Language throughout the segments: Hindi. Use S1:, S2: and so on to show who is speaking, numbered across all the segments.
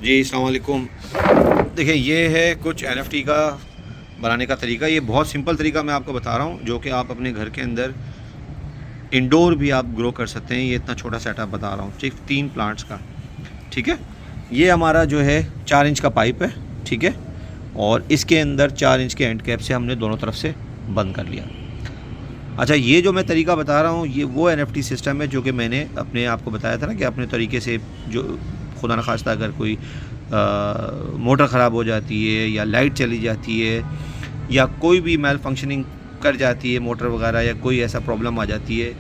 S1: जी अस्सलाम वालेकुम। देखिए ये है कुछ NFT का बनाने का तरीका। ये बहुत सिंपल तरीका मैं आपको बता रहा हूँ, जो कि आप अपने घर के अंदर इंडोर भी आप ग्रो कर सकते हैं। ये इतना छोटा सेटअप बता रहा हूँ, सिर्फ 3 प्लांट्स का। ठीक है, ये हमारा जो है 4 इंच का पाइप है। ठीक है, और इसके अंदर 4 इंच के एंड कैप से हमने दोनों तरफ से बंद कर लिया। अच्छा, ये जो मैं तरीका बता रहा हूँ ये वो NFT सिस्टम है जो कि मैंने अपने आपको बताया था ना, कि अपने तरीके से, जो खुदा न खास्ता अगर कोई मोटर ख़राब हो जाती है या लाइट चली जाती है या कोई भी मेल फंक्शनिंग कर जाती है मोटर वगैरह, या कोई ऐसा प्रॉब्लम आ जाती है,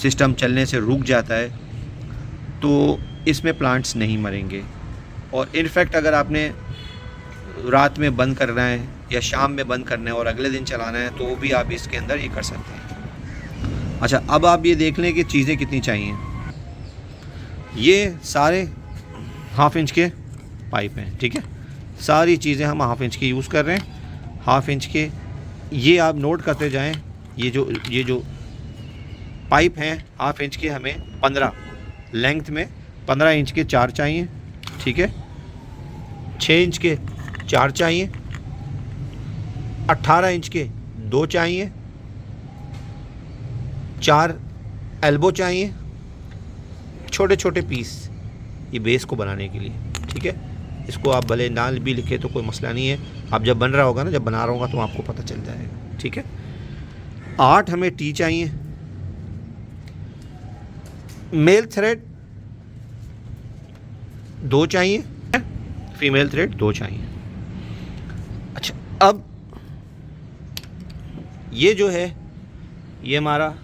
S1: सिस्टम चलने से रुक जाता है, तो इसमें प्लांट्स नहीं मरेंगे। और इनफैक्ट अगर आपने रात में बंद करना है या शाम में बंद करना है और अगले दिन चलाना है, तो वो भी आप इसके अंदर ये कर सकते हैं। अच्छा, अब आप ये देख लें कि चीज़ें कितनी चाहिए। ये सारे 1/2 इंच के पाइप हैं। ठीक है, सारी चीज़ें हम 1/2 इंच की यूज़ कर रहे हैं। 1/2 इंच के ये आप नोट करते जाएं। ये जो पाइप हैं 1/2 इंच के, हमें 15 लेंथ में 15 इंच के 4 चाहिए। ठीक है, 6 इंच के 4 चाहिए, 18 इंच के 2 चाहिए, 4 एल्बो चाहिए, छोटे छोटे पीस ये बेस को बनाने के लिए। ठीक है, इसको आप भले ना भी लिखे तो कोई मसला नहीं है, आप जब बन रहा होगा ना, जब बना रहा होगा तो आपको पता चल जाएगा। ठीक है, 8 हमें टी चाहिए, मेल थ्रेड 2 चाहिए, फीमेल थ्रेड 2 चाहिए। अच्छा, अब ये जो है ये हमारा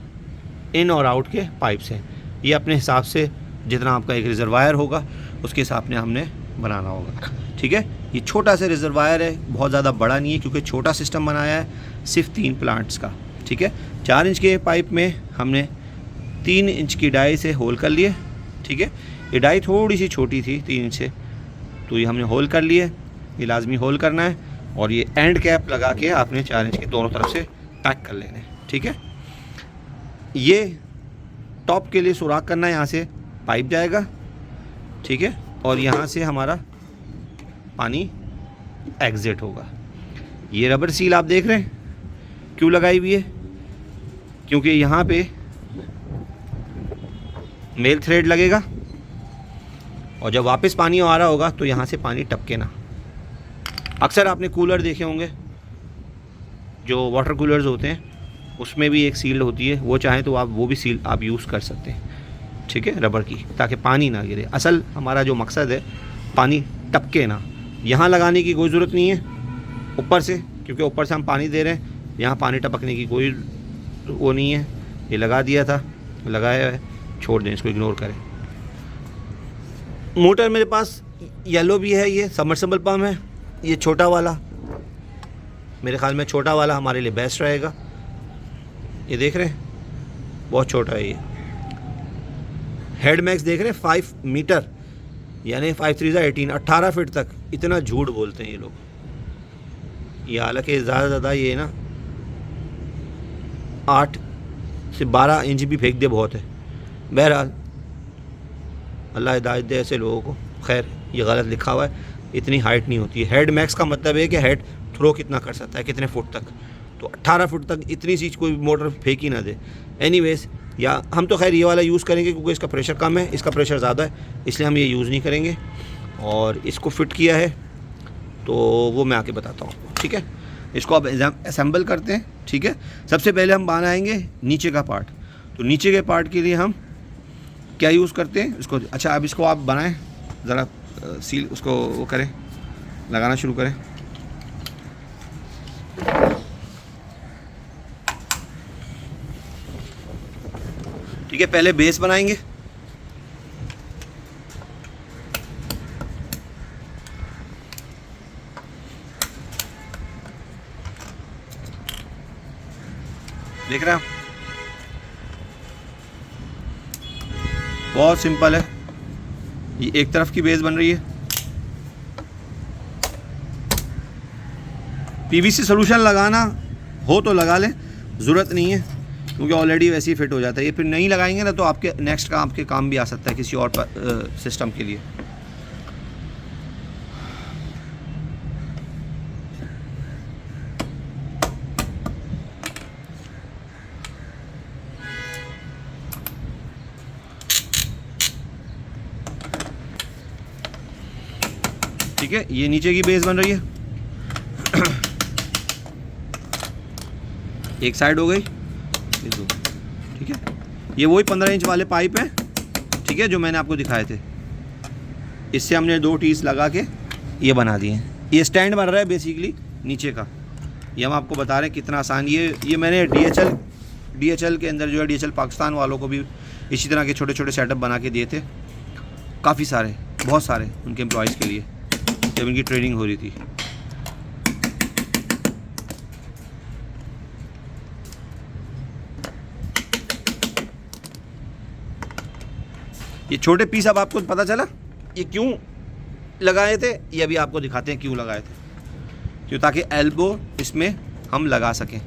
S1: इन और आउट के पाइप्स हैं। ये अपने हिसाब से जितना आपका एक रिजर्वायर होगा उसके हिसाब से हमने बनाना होगा। ठीक है, ये छोटा सा रिजर्वायर है, बहुत ज़्यादा बड़ा नहीं है, क्योंकि छोटा सिस्टम बनाया है सिर्फ 3 प्लांट्स का। ठीक है, 4 इंच के पाइप में हमने 3 इंच की डाई से होल कर लिए। ठीक है, ये डाई थोड़ी सी छोटी थी 3 इंच से, तो ये हमने होल कर लिए। ये लाजमी होल करना है, और ये एंड कैप लगा के आपने 4 इंच के दोनों तरफ से पैक कर लेने। ठीक है, ये टॉप के लिए सुराख करना है, यहाँ से पाइप जाएगा। ठीक है, और यहाँ से हमारा पानी एग्जिट होगा। ये रबर सील आप देख रहे हैं क्यों लगाई हुई है, क्योंकि यहाँ पे मेल थ्रेड लगेगा, और जब वापस पानी आ रहा होगा तो यहाँ से पानी टपके ना। अक्सर आपने कूलर देखे होंगे, जो वाटर कूलर्स होते हैं, उसमें भी एक सील होती है, वो चाहें तो आप वो भी सील आप यूज़ कर सकते हैं। ठीक है, रबर की, ताकि पानी ना गिरे। असल हमारा जो मकसद है पानी टपके ना। यहाँ लगाने की कोई ज़रूरत नहीं है ऊपर से, क्योंकि ऊपर से हम पानी दे रहे हैं, यहाँ पानी टपकने की कोई वो नहीं है। ये लगा दिया था, लगाया है, छोड़ दें, इसको इग्नोर करें। मोटर मेरे पास येलो भी है, ये सबमर्सिबल पंप है। ये छोटा वाला, मेरे ख्याल में छोटा वाला हमारे लिए बेस्ट रहेगा। ये देख रहे हैं, बहुत छोटा है ये। हेड मैक्स देख रहे हैं 5 मीटर, यानी 5 3 18, 18 फीट तक। इतना झूठ बोलते हैं ये लोग। ये हालांकि ज़्यादा ये ना 8 से 12 इंच भी फेंक दे बहुत है। बहरहाल अल्लाह हिदायत दे ऐसे लोगों को। खैर, ये गलत लिखा हुआ है, इतनी हाइट नहीं होती है। हेड मैक्स का मतलब है कि हेड थ्रो कितना कर सकता है, कितने फुट तक, तो 18 फुट तक इतनी चीज़ कोई मोटर फेंक ही ना दे। एनीवेज, या हम तो खैर ये वाला यूज़ करेंगे क्योंकि इसका प्रेशर कम है, इसका प्रेशर ज़्यादा है, इसलिए हम ये यूज़ नहीं करेंगे। और इसको फिट किया है तो वो मैं आके बताता हूँ। ठीक है, इसको अब असेंबल करते हैं। ठीक है, सबसे पहले हम बनाएंगे नीचे का पार्ट। तो नीचे के पार्ट के लिए हम क्या यूज़ करते हैं इसको। अच्छा, अब इसको आप बनाएं, ज़रा सील उसको वो करें, लगाना शुरू करें। ठीक है, पहले बेस बनाएंगे। देख रहे हैं आप, बहुत सिंपल है। ये एक तरफ की बेस बन रही है। पीवीसी सोल्यूशन लगाना हो तो लगा लें, ज़रूरत नहीं है, क्योंकि ऑलरेडी वैसे ही फिट हो जाता है। ये फिर नहीं लगाएंगे ना तो आपके नेक्स्ट का आपके काम भी आ सकता है किसी और सिस्टम के लिए। ठीक है, ये नीचे की बेस बन रही है, एक साइड हो गई, ये दो, ठीक है। ये वही 15 इंच वाले पाइप हैं, ठीक है, जो मैंने आपको दिखाए थे। इससे हमने 2 टीस लगा के ये बना दिए। ये स्टैंड बन रहा है बेसिकली नीचे का, ये हम आपको बता रहे हैं कितना आसान। ये मैंने DHL के अंदर जो है, DHL पाकिस्तान वालों को भी इसी तरह के छोटे छोटे सेटअप बना के दिए थे, काफ़ी सारे, बहुत सारे उनके एम्प्लॉयज़ के लिए, जब इनकी ट्रेनिंग हो रही थी। ये छोटे पीस अब आपको पता चला ये क्यों लगाए थे, ये अभी आपको दिखाते हैं क्यों लगाए थे, क्यों, ताकि एल्बो इसमें हम लगा सकें।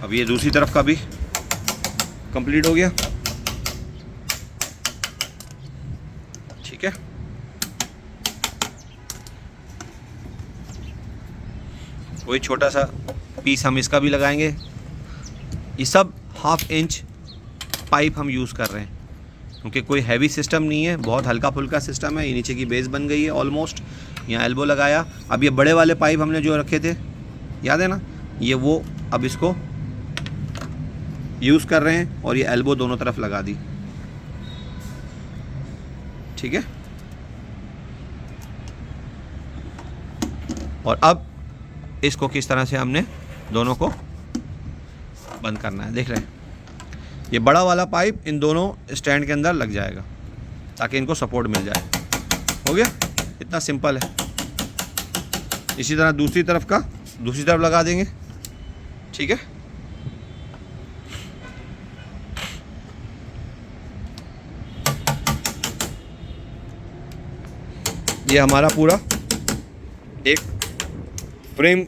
S1: अब ये दूसरी तरफ का भी कंप्लीट हो गया, ठीक है। वही छोटा सा पीस हम इसका भी लगाएंगे। ये सब 1/2 इंच पाइप हम यूज़ कर रहे हैं, क्योंकि कोई हैवी सिस्टम नहीं है, बहुत हल्का फुल्का सिस्टम है। ये नीचे की बेस बन गई है ऑलमोस्ट, यहाँ एल्बो लगाया। अब ये बड़े वाले पाइप हमने जो रखे थे, याद है ना, ये वो अब इसको यूज़ कर रहे हैं, और ये एल्बो दोनों तरफ लगा दी, ठीक है। और अब इसको किस तरह से हमने दोनों को बंद करना है, देख रहे हैं। ये बड़ा वाला पाइप इन दोनों स्टैंड के अंदर लग जाएगा, ताकि इनको सपोर्ट मिल जाए। हो गया, इतना सिंपल है। इसी तरह दूसरी तरफ लगा देंगे, ठीक है। ये हमारा पूरा एक फ्रेम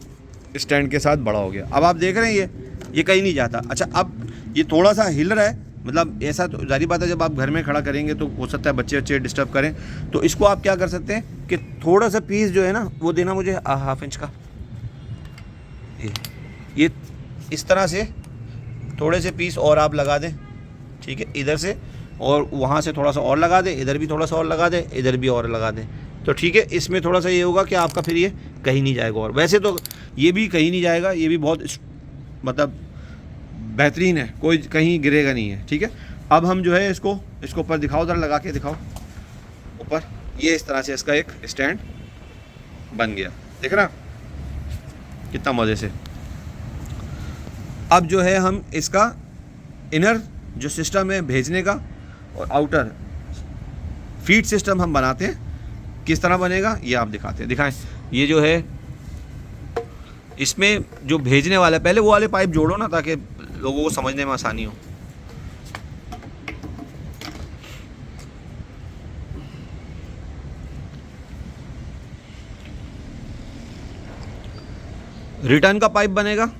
S1: स्टैंड के साथ बड़ा हो गया। अब आप देख रहे हैं ये कहीं नहीं जाता। अच्छा, अब ये थोड़ा सा हिल रहा है, मतलब ऐसा तो जारी बात है, जब आप घर में खड़ा करेंगे तो हो सकता है बच्चे डिस्टर्ब करें, तो इसको आप क्या कर सकते हैं कि थोड़ा सा पीस जो है ना, वो देना मुझे 1/2 इंच का, ये इस तरह से थोड़े से पीस और आप लगा दें, ठीक है, इधर से, और वहाँ से थोड़ा सा और लगा दें, इधर भी थोड़ा सा और लगा दें, इधर भी और लगा दें, तो ठीक है। इसमें थोड़ा सा ये होगा कि आपका फिर ये कहीं नहीं जाएगा, और वैसे तो ये भी कहीं नहीं जाएगा, ये भी बहुत मतलब बेहतरीन है, कोई कहीं गिरेगा नहीं है, ठीक है। अब हम जो है इसको ऊपर दिखाओ, उधर लगा के दिखाओ ऊपर, ये इस तरह से इसका एक स्टैंड बन गया, देख रहा कितना मज़े से। अब जो है हम इसका इनर जो सिस्टम है भेजने का, और आउटर फीड सिस्टम हम बनाते हैं, किस तरह बनेगा ये आप दिखाएं। ये जो है इसमें जो भेजने वाला, पहले वो वाले पाइप जोड़ो ना, ताकि लोगों को समझने में आसानी हो। रिटर्न का पाइप बनेगा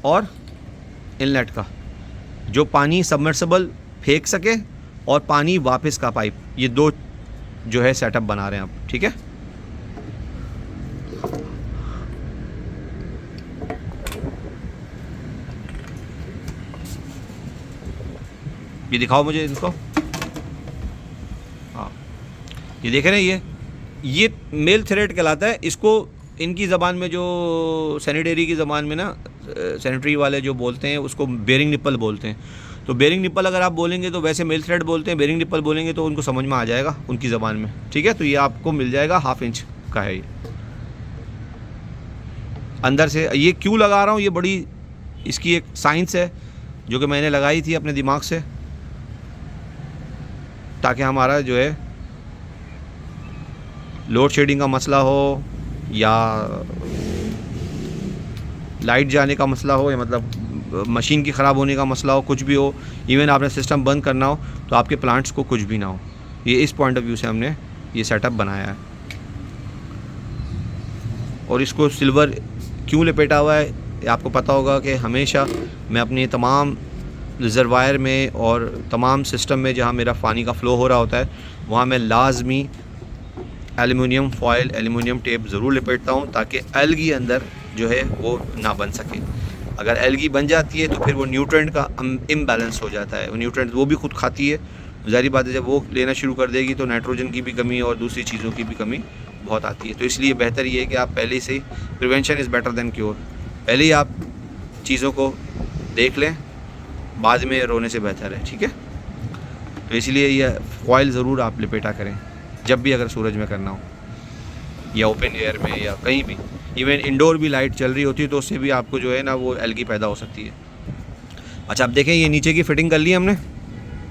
S1: और इनलेट का, जो पानी सबमर्सिबल फेंक सके, और पानी वापस का पाइप, ये दो जो है सेटअप बना रहे हैं आप, ठीक है। ये दिखाओ मुझे इनको, हाँ, ये देख रहे हैं, ये मेल थ्रेड कहलाता है। इसको इनकी ज़बान में, जो सैनिटरी की ज़बान में ना, सैनिटरी वाले जो बोलते हैं उसको बेरिंग निप्पल बोलते हैं। तो बेरिंग निप्पल अगर आप बोलेंगे तो वैसे मेल थ्रेड बोलते हैं, बेरिंग निप्पल बोलेंगे तो उनको समझ में आ जाएगा उनकी ज़बान में, ठीक है। तो ये आपको मिल जाएगा 1/2 इंच का है। ये अंदर से ये क्यों लगा रहा हूँ, ये बड़ी इसकी एक साइंस है जो कि मैंने लगाई थी अपने दिमाग से, ताकि हमारा जो है लोड शेडिंग का मसला हो, या लाइट जाने का मसला हो या मतलब मशीन की ख़राब होने का मसला हो, कुछ भी हो, इवन आपने सिस्टम बंद करना हो तो आपके प्लांट्स को कुछ भी ना हो। ये इस पॉइंट ऑफ व्यू से हमने ये सेटअप बनाया है। और इसको सिल्वर क्यों लपेटा हुआ है, आपको पता होगा कि हमेशा मैं अपने तमाम रिजर्वायर में और तमाम सिस्टम में जहाँ मेरा पानी का फ़्लो हो रहा होता है वहाँ मैं लाजमी एल्युमिनियम फॉयल, एल्युमिनियम टेप ज़रूर लपेटता हूँ, ताकि एल्गी अंदर जो है वो ना बन सके। अगर एल्गी बन जाती है तो फिर वो न्यूट्रेंट का इम्बैलेंस हो जाता है। वो न्यूट्रेंट वो भी खुद खाती है, ज़ाहिर बात है जब वो लेना शुरू कर देगी तो नाइट्रोजन की भी कमी और दूसरी चीज़ों की भी कमी बहुत आती है। तो इसलिए बेहतर ये है कि आप पहले से ही, prevention is better than cure, पहले ही आप चीज़ों को देख लें, बाद में रोने से बेहतर है, ठीक है। तो इसलिए यह फॉयल ज़रूर आप लपेटा करें जब भी अगर सूरज में करना हो या ओपन एयर में या कहीं भी। इवन इंडोर भी लाइट चल रही होती है तो उससे भी आपको जो है ना वो एल्गी पैदा हो सकती है। अच्छा, अब देखें ये नीचे की फ़िटिंग कर ली हमने,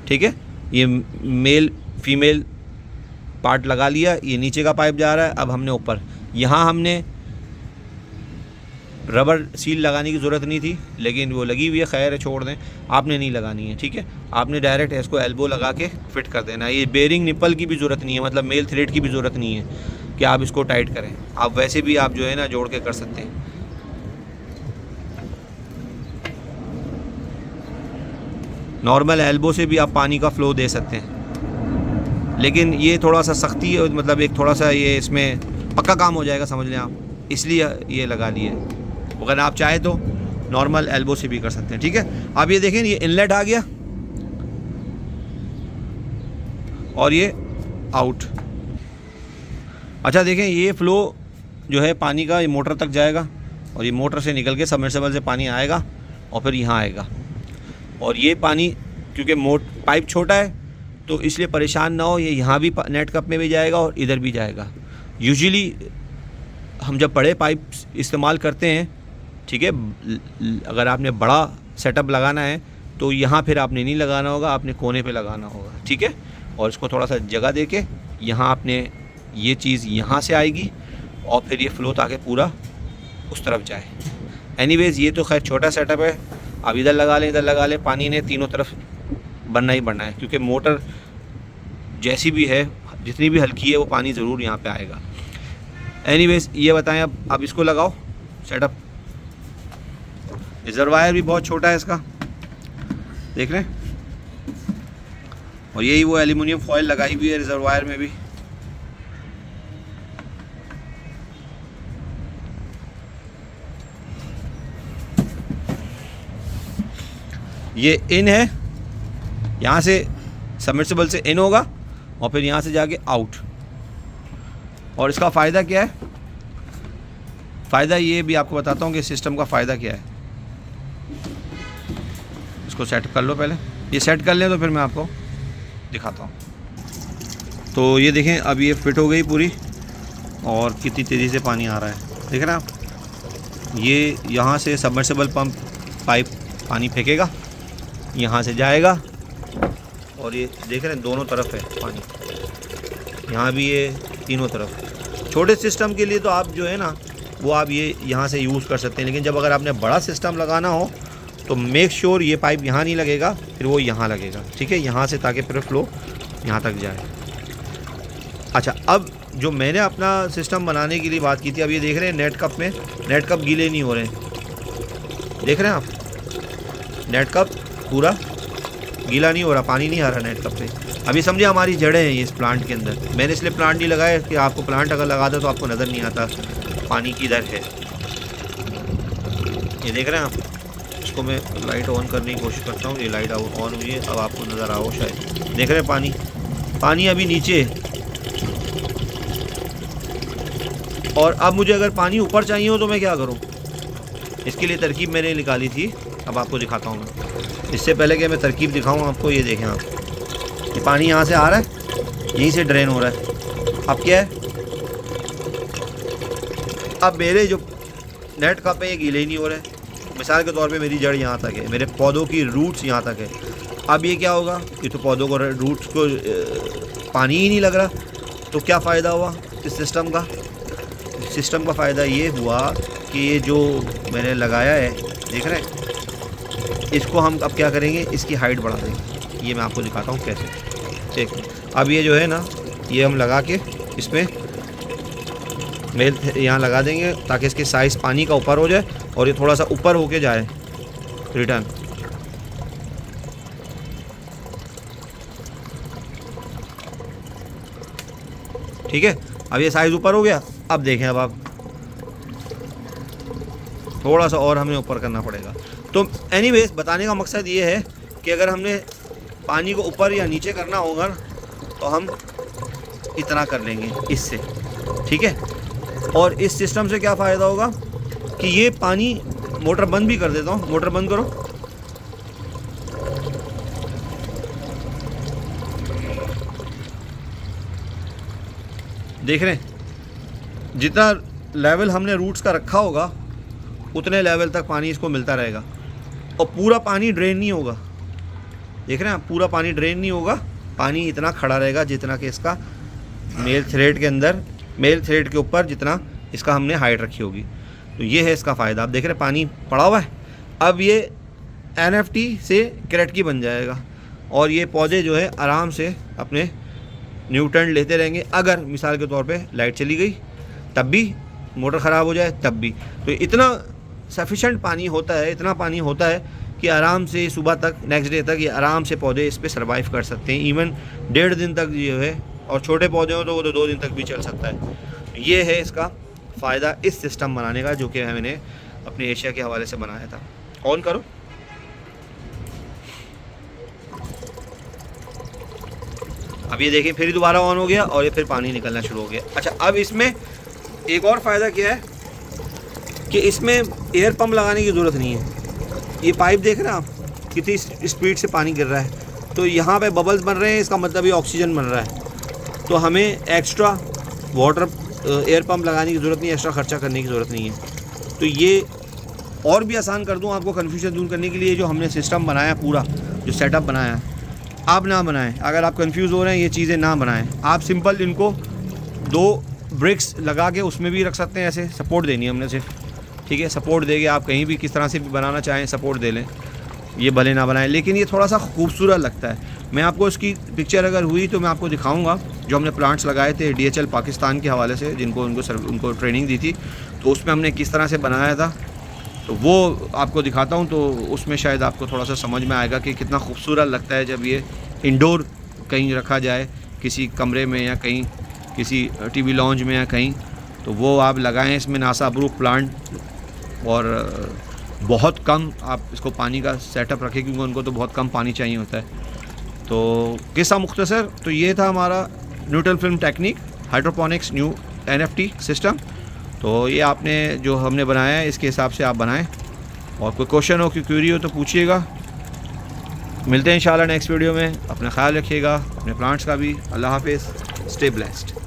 S1: ठीक है। ये मेल फीमेल पार्ट लगा लिया, ये नीचे का पाइप जा रहा है। अब हमने ऊपर, यहाँ हमने रबर सील लगाने की ज़रूरत नहीं थी, लेकिन वो लगी हुई है, खैर है, छोड़ दें, आपने नहीं लगानी है, ठीक है। आपने डायरेक्ट इसको एल्बो लगा के फिट कर देना है। ये बेरिंग निप्पल की भी ज़रूरत नहीं है, मतलब मेल थ्रेड की भी ज़रूरत नहीं है कि आप इसको टाइट करें। आप वैसे भी आप जो है ना जोड़ के कर सकते हैं। नॉर्मल एल्बो से भी आप पानी का फ़्लो दे सकते हैं, लेकिन ये थोड़ा सा सख्ती है, मतलब एक थोड़ा सा ये इसमें पक्का काम हो जाएगा, समझ लें आप, इसलिए ये लगा लिए। अगर आप चाहें तो नॉर्मल एल्बो से भी कर सकते हैं, ठीक है। आप ये देखें, ये इनलेट आ गया और ये आउट। अच्छा देखें, ये फ़्लो जो है पानी का ये मोटर तक जाएगा और ये मोटर से निकल के सबमर्सिबल से पानी आएगा और फिर यहाँ आएगा। और ये पानी क्योंकि पाइप छोटा है तो इसलिए परेशान ना हो, ये यहाँ भी नेट कप में भी जाएगा और इधर भी जाएगा। यूजुअली हम जब बड़े पाइप इस्तेमाल करते हैं, ठीक है, अगर आपने बड़ा सेटअप लगाना है तो यहाँ फिर आपने नहीं लगाना होगा, आपने कोने पे लगाना होगा, ठीक है। और इसको थोड़ा सा जगह दे के यहाँ आपने ये चीज़ यहाँ से आएगी और फिर ये फ़्लो ताकि पूरा उस तरफ जाए। एनीवेज़ ये तो खैर छोटा सेटअप है, आप इधर लगा लें, इधर लगा लें, पानी ने तीनों तरफ बनना ही बनना है, क्योंकि मोटर जैसी भी है, जितनी भी हल्की है, वो पानी ज़रूर यहाँ पे आएगा। एनीवेज़ ये बताएं, अब इसको लगाओ सेटअप। रिजर्वायर भी बहुत छोटा है इसका, देख रहे हैं, और यही वो एल्युमिनियम फॉयल लगाई हुई है रिजर्वायर में भी। ये इन है, यहाँ से सबमर्सिबल से इन होगा और फिर यहाँ से जाके आउट। और इसका फ़ायदा क्या है, फ़ायदा ये भी आपको बताता हूँ कि सिस्टम का फ़ायदा क्या है। इसको सेट कर लो, पहले ये सेट कर लें तो फिर मैं आपको दिखाता हूँ। तो ये देखें, अब ये फिट हो गई पूरी और कितनी तेज़ी से पानी आ रहा है, देख रहे हैं आप। ये यहाँ से सबमर्सिबल पंप पाइप पानी फेंकेगा, यहाँ से जाएगा और ये देख रहे हैं दोनों तरफ है पानी, यहाँ भी ये तीनों तरफ। छोटे सिस्टम के लिए तो आप जो है ना वो आप ये यहाँ से यूज़ कर सकते हैं, लेकिन जब अगर आपने बड़ा सिस्टम लगाना हो तो मेक श्योर ये पाइप यहाँ नहीं लगेगा, फिर वो यहाँ लगेगा, ठीक है, यहाँ से, ताकि फिर फ्लो यहाँ तक जाए। अच्छा, अब जो मैंने अपना सिस्टम बनाने के लिए बात की थी, अब ये देख रहे हैं नेट कप में, नेट कप गीले नहीं हो रहे हैं, देख रहे हैं आप, नेट कप पूरा गीला नहीं हो रहा, पानी नहीं आ रहा नेट कप पे। अभी समझे हमारी जड़ें हैं ये इस प्लांट के अंदर। मैंने इसलिए प्लांट नहीं लगाया कि आपको प्लांट अगर लगा दो तो आपको नज़र नहीं आता पानी किधर है। ये देख रहे हैं आप, इसको मैं लाइट ऑन करने की कोशिश करता हूँ, ये लाइट ऑन हुई है, अब आपको नज़र आओ शायद, देख रहे हैं पानी, पानी अभी नीचे है। और अब मुझे अगर पानी ऊपर चाहिए हो तो मैं क्या करूँ, इसके लिए तरकीब मैंने निकाली थी, अब आपको दिखाता हूँ मैं। इससे पहले कि मैं तरकीब दिखाऊँ आपको, ये देखें आप, ये पानी यहाँ से आ रहा है, यहीं से ड्रेन हो रहा है। अब क्या है, अब मेरे जो नेट कप है ये गीले ही नहीं हो रहे। मिसाल के तौर पे मेरी जड़ यहाँ तक है, मेरे पौधों की रूट्स यहाँ तक है। अब ये क्या होगा, ये तो पौधों को रूट्स को पानी ही नहीं लग रहा, तो क्या फ़ायदा हुआ इस सिस्टम का। सिस्टम का फ़ायदा ये हुआ कि ये जो मैंने लगाया है, देख रहे हैं, इसको हम अब क्या करेंगे, इसकी हाइट बढ़ा देंगे। ये मैं आपको दिखाता हूँ कैसे। ठीक, अब ये जो है ना, ये हम लगा के इसमें मेल यहाँ लगा देंगे ताकि इसके साइज़ पानी का ऊपर हो जाए और ये थोड़ा सा ऊपर होके जाए रिटर्न। ठीक है, अब ये साइज़ ऊपर हो गया। अब देखें, अब आप थोड़ा सा और हमें ऊपर करना पड़ेगा। तो एनीवेज बताने का मकसद ये है कि अगर हमने पानी को ऊपर या नीचे करना होगा तो हम इतना कर लेंगे इससे। ठीक है, और इस सिस्टम से क्या फ़ायदा होगा कि ये पानी, मोटर बंद भी कर देता हूँ, मोटर बंद करो। देख रहे हैं, जितना लेवल हमने रूट्स का रखा होगा उतने लेवल तक पानी इसको मिलता रहेगा और पूरा पानी ड्रेन नहीं होगा। देख रहे हैं, पूरा पानी ड्रेन नहीं होगा, पानी इतना खड़ा रहेगा जितना कि इसका मेल थ्रेड के अंदर, मेल थ्रेड के ऊपर जितना इसका हमने हाइट रखी होगी। तो ये है इसका फ़ायदा। आप देख रहे हैं पानी पड़ा हुआ है। अब ये NFT से कैरेटकी बन जाएगा और ये पौधे जो है आराम से अपने न्यूट्रन लेते रहेंगे। अगर मिसाल के तौर पे लाइट चली गई तब भी, मोटर ख़राब हो जाए तब भी, तो इतना सफिशेंट पानी होता है, इतना पानी होता है कि आराम से सुबह तक, नेक्स्ट डे तक ये आराम से पौधे इस पर सर्वाइव कर सकते हैं। इवन 1.5 दिन तक जो है, और छोटे पौधे हो तो वो तो 2 दिन तक भी चल सकता है। ये है इसका फ़ायदा इस सिस्टम बनाने का, जो कि मैंने अपने एशिया के हवाले से बनाया था। ऑन करो। अब ये देखिए फिर दोबारा ऑन हो गया और ये फिर पानी निकलना शुरू हो गया। अच्छा, अब इसमें एक और फ़ायदा क्या है कि इसमें एयर पंप लगाने की ज़रूरत नहीं है। ये पाइप देख रहे हैं आप, कितनी स्पीड से पानी गिर रहा है। तो यहाँ पे बबल्स बन रहे हैं, इसका मतलब ये ऑक्सीजन बन रहा है। तो हमें एक्स्ट्रा वाटर एयर पंप लगाने की ज़रूरत नहीं है, एक्स्ट्रा ख़र्चा करने की ज़रूरत नहीं है। तो ये और भी आसान कर दूँ आपको कन्फ्यूजन दूर करने के लिए, जो हमने सिस्टम बनाया पूरा, जो सेटअप बनाया, आप ना बनाएं। अगर आप कंफ्यूज हो रहे हैं, ये चीज़ें ना बनाएं। आप सिंपल इनको 2 ब्रिक्स लगा के उसमें भी रख सकते हैं। ऐसे सपोर्ट देनी है हमने सिर्फ। ठीक है, सपोर्ट देके आप कहीं भी किस तरह से भी बनाना चाहें सपोर्ट दे लें, ये भले ना बनाएं, लेकिन ये थोड़ा सा खूबसूरत लगता है। मैं आपको इसकी पिक्चर अगर हुई तो मैं आपको दिखाऊंगा। जो हमने प्लांट्स लगाए थे DHL पाकिस्तान के हवाले से, जिनको उनको ट्रेनिंग दी थी, तो उसमें हमने किस तरह से बनाया था, तो वो आपको दिखाता हूँ। तो उसमें शायद आपको थोड़ा सा समझ में आएगा कि कितना खूबसूरत लगता है जब ये इंडोर कहीं रखा जाए, किसी कमरे में या कहीं किसी TV लॉन्ज में या कहीं, तो वो आप लगाएं। इसमें नासा अप्रूव प्लांट, और बहुत कम आप इसको पानी का सेटअप रखें क्योंकि उनको तो बहुत कम पानी चाहिए होता है। तो किस्सा मुख्तसर, तो ये था हमारा neutral film technique hydroponics new NFT system. तो ये आपने जो हमने बनाया है इसके हिसाब से आप बनाएं, और कोई क्वेश्चन हो, कोई क्वेरी हो तो पूछिएगा। मिलते हैं इंशाल्लाह नेक्स्ट वीडियो में। अपना ख्याल रखिएगा, अपने प्लांट्स का भी। अल्लाह हाफिज़, स्टे ब्लेस्ड।